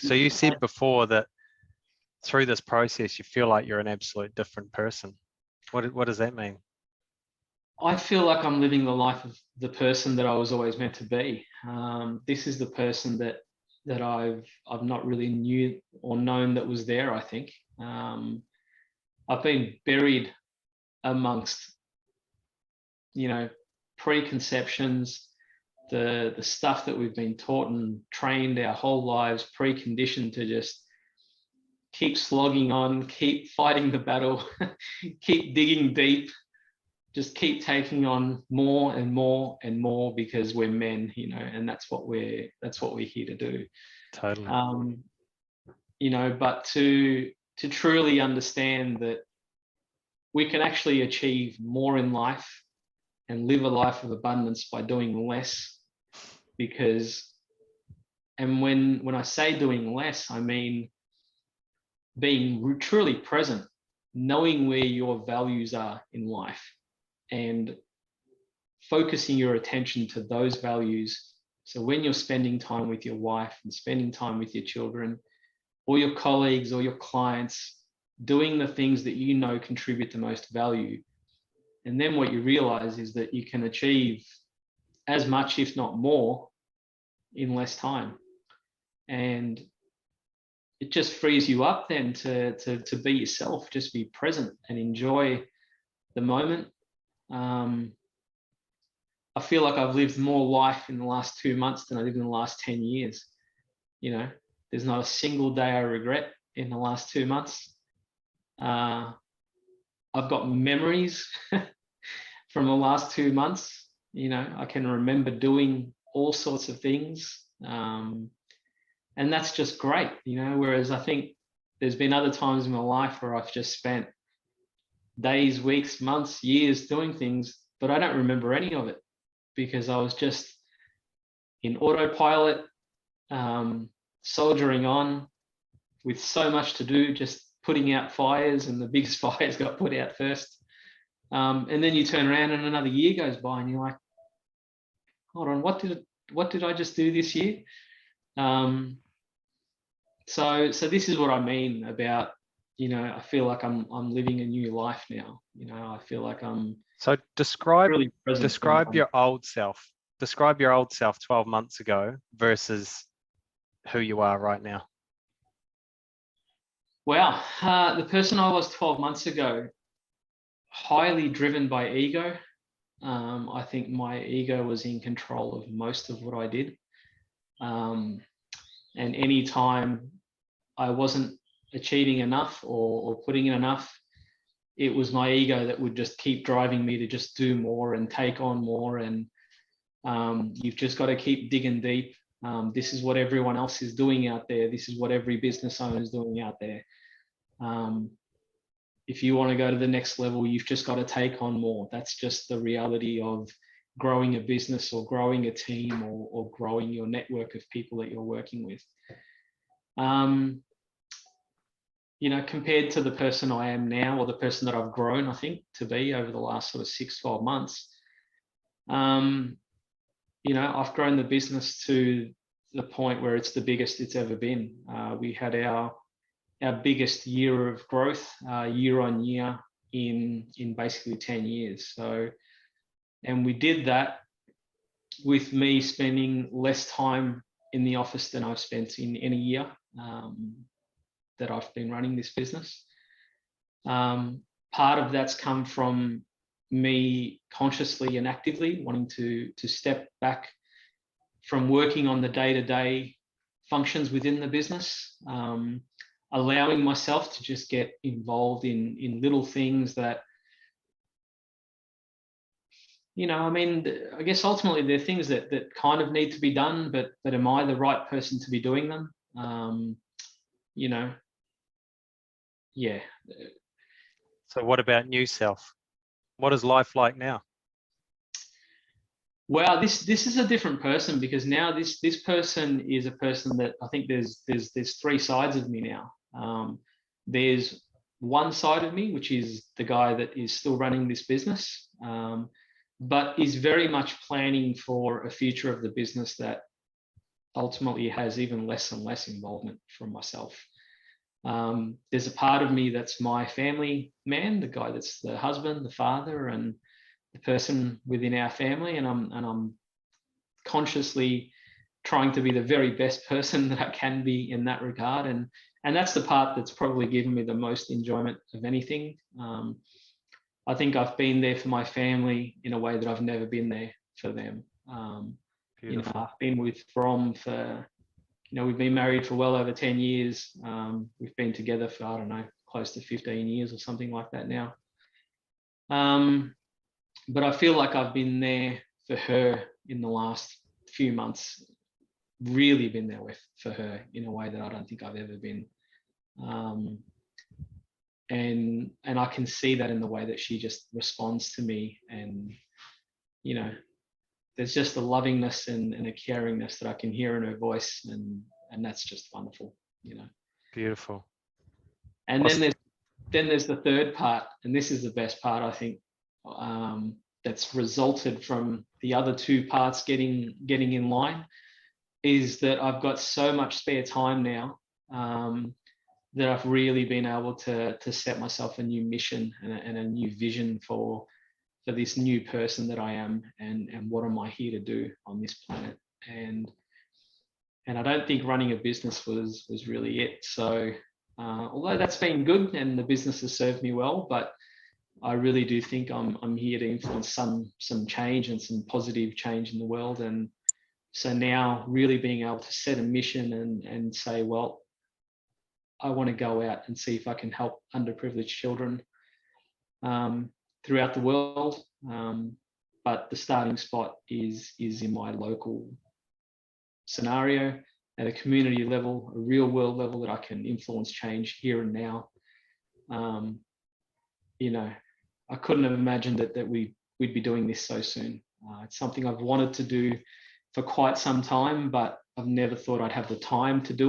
So you said before that through this process, you feel like you're an absolute different person. What does that mean? I feel like I'm living the life of the person that I was always meant to be. This is the person that I've not really knew or known that was there, I think. I've been buried amongst, preconceptions, the stuff that we've been taught and trained our whole lives, preconditioned to just keep slogging on, keep fighting the battle, keep digging deep, just keep taking on more and more and more because we're men, and that's what we're here to do. Totally. But to truly understand that we can actually achieve more in life and live a life of abundance by doing less. And when I say doing less, I mean being truly present, knowing where your values are in life and focusing your attention to those values. So when you're spending time with your wife and spending time with your children or your colleagues or your clients, doing the things that contribute the most value. And then what you realize is that you can achieve as much, if not more, in less time. And it just frees you up then to be yourself, just be present and enjoy the moment. I feel like I've lived more life in the last 2 months than I lived in the last 10 years. There's not a single day I regret in the last 2 months. I've got memories from the last 2 months. I can remember doing all sorts of things. And that's just great, whereas I think there's been other times in my life where I've just spent days, weeks, months, years doing things, but I don't remember any of it because I was just in autopilot, soldiering on with so much to do, just putting out fires, and the biggest fires got put out first. And then you turn around and another year goes by and you're like, hold on, what did I just do this year? So this is what I mean about, I feel like I'm living a new life now. I feel like I'm. So describe really your old self. Describe your old self 12 months ago versus who you are right now. Wow, the person I was 12 months ago, highly driven by ego. I think my ego was in control of most of what I did. And any time I wasn't achieving enough or putting in enough, it was my ego that would just keep driving me to just do more and take on more. And you've just got to keep digging deep. This is what everyone else is doing out there. This is what every business owner is doing out there. If you want to go to the next level, you've just got to take on more. That's just the reality of growing a business or growing a team or growing your network of people that you're working with. Compared to the person I am now, or the person that I've grown, I think, to be over the last sort of 6-12 months, I've grown the business to the point where it's the biggest it's ever been. We had our biggest year of growth year on year in basically 10 years. And we did that with me spending less time in the office than I've spent in any year that I've been running this business. Part of that's come from me consciously and actively wanting to step back from working on the day-to-day functions within the business, allowing myself to just get involved in little things that, I guess ultimately they're things that kind of need to be done, but am I the right person to be doing them? Yeah. So what about new self? What is life like now? Wow, this is a different person, because now this person is a person that I think there's 3 sides of me now. There's one side of me, which is the guy that is still running this business, but is very much planning for a future of the business that ultimately has even less and less involvement from myself. There's a part of me that's my family man, the guy that's the husband, the father, and the person within our family, and I'm consciously trying to be the very best person that I can be in that regard, and that's the part that's probably given me the most enjoyment of anything. I think I've been there for my family in a way that I've never been there for them. Beautiful. I've been with From for, we've been married for well over 10 years. We've been together for, I don't know, close to 15 years or something like that now. But I feel like I've been there for her in the last few months, really been there for her in a way that I don't think I've ever been. And I can see that in the way that she just responds to me, and there's just a lovingness and a caringness that I can hear in her voice, and that's just wonderful. Beautiful. And then there's the third part, and this is the best part, I think, that's resulted from the other two parts getting in line, is that I've got so much spare time now, that I've really been able to set myself a new mission and a new vision for this new person that I am, and what am I here to do on this planet. And I don't think running a business was really it. So although that's been good and the business has served me well, but I really do think I'm here to influence some change and some positive change in the world. And so now really being able to set a mission and say, well, I want to go out and see if I can help underprivileged children throughout the world. But the starting spot is in my local scenario, at a community level, a real world level, that I can influence change here and now. I couldn't have imagined that we'd be doing this so soon. It's something I've wanted to do for quite some time, but I've never thought I'd have the time to do it.